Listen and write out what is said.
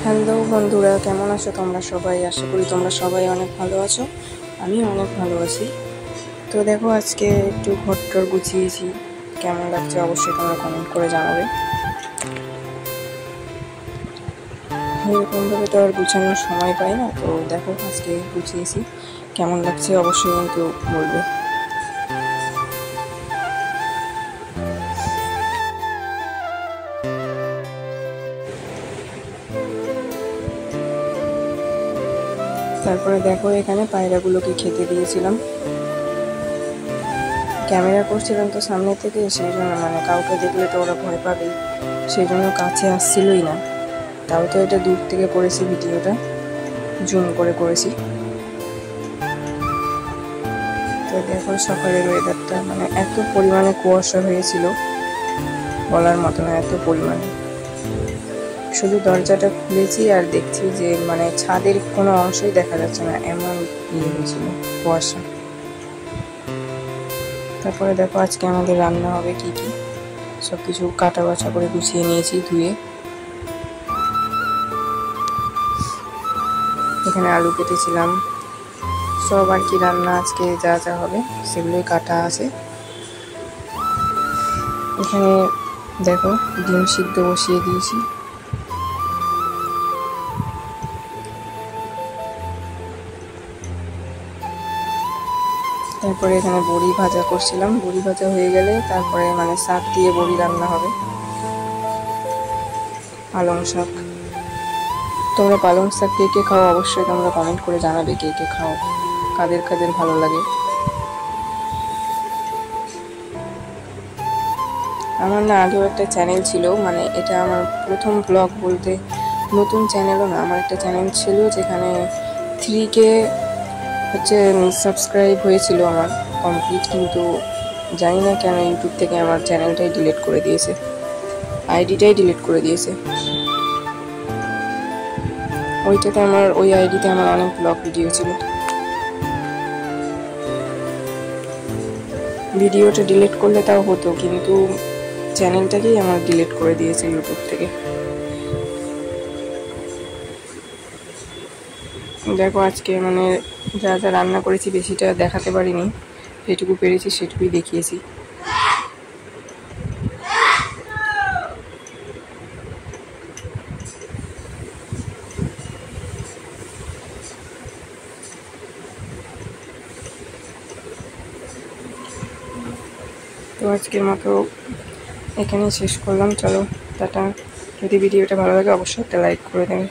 Hello বন্ধুরা, কেমন আছো তোমরা সবাই? আশা করি তোমরা সবাই অনেক ভালো আছো। আমি অনেক ভালো আছি। তো দেখো, আজকে একটু ঘরটর গুছিয়েছি। কেমন লাগছে অবশ্যই তোমরা কমেন্ট করে জানাবে। এরকমভাবে তো আর গুছানোর সময় পাই না, তো দেখো আজকে গুছিয়েছি। কেমন লাগছে অবশ্যই কিন্তু বলবে। তারপরে দেখো, এখানে পায়রাগুলোকে খেতে দিয়েছিলাম। ক্যামেরা করছিলাম তো সামনে থেকে, সেই জন্য কাউকে দেখলে তো ওরা ভয় পাবেই, সেই জন্য কাছে আসছিলই না। তাও তো এটা দূর থেকে করেছি, ভিডিওটা জুম করে করেছি। তো দেখো সকালের ওয়েদারটা, এত পরিমাণে কুয়াশা হয়েছিল বলার মতো না, এত পরিমাণে। শুধু দরজাটা খুলেছি আর দেখছি যে ছাদের কোনো অংশই দেখা যাচ্ছে না, এমন হয়েছিল কুয়াশা। তারপরে দেখো আজকে আমাদের রান্না হবে কি কি, সব কিছু কাটা বাছা করে গুছিয়ে নিয়েছি ধুয়ে। এখানে আলু কেটেছিলাম, সব আর কি রান্না আজকে যা যা হবে সেগুলোই কাটা আছে। এখানে দেখো ডিম সিদ্ধ বসিয়ে দিয়েছি। তারপরে এখানে বড়ি ভাজা করছিলাম, বড়ি ভাজা হয়ে গেলে তারপরে শাক দিয়ে বড়ি রান্না হবে, পালং শাক। তোমরা পালং শাক কে কে খাও অবশ্যই তোমরা কমেন্ট করে জানাবে, কে কে খাও, কাদের কাদের ভালো লাগে। আমার না আগেও একটা চ্যানেল ছিল, এটা আমার প্রথম ব্লগ বলতে, নতুন চ্যানেলও না, আমার একটা চ্যানেল ছিল যেখানে 3K সাবস্ক্রাইব হয়েছিল আমার কমপ্লিট, কিন্তু জানি না কেন ইউটিউব থেকে আমার চ্যানেলটাই ডিলিট করে দিয়েছে, আইডিটাই ডিলিট করে দিয়েছে। ওই আইডিতে আমার অনেক ব্লগ ভিডিও ছিল। ভিডিওটা ডিলিট করলে তাও হতো, কিন্তু চ্যানেলটাকেই আমার ডিলিট করে দিয়েছে ইউটিউব থেকে। দেখো আজকে যা যা রান্না করেছি বেশিটা দেখাতে পারিনি, যেটুকু পেরেছি সেটুকুই দেখিয়েছি। তো আজকের মতো এখানেই শেষ করলাম, চলো টাটা। যদি ভিডিওটা ভালো লাগে অবশ্যই একটা লাইক করে দেবে।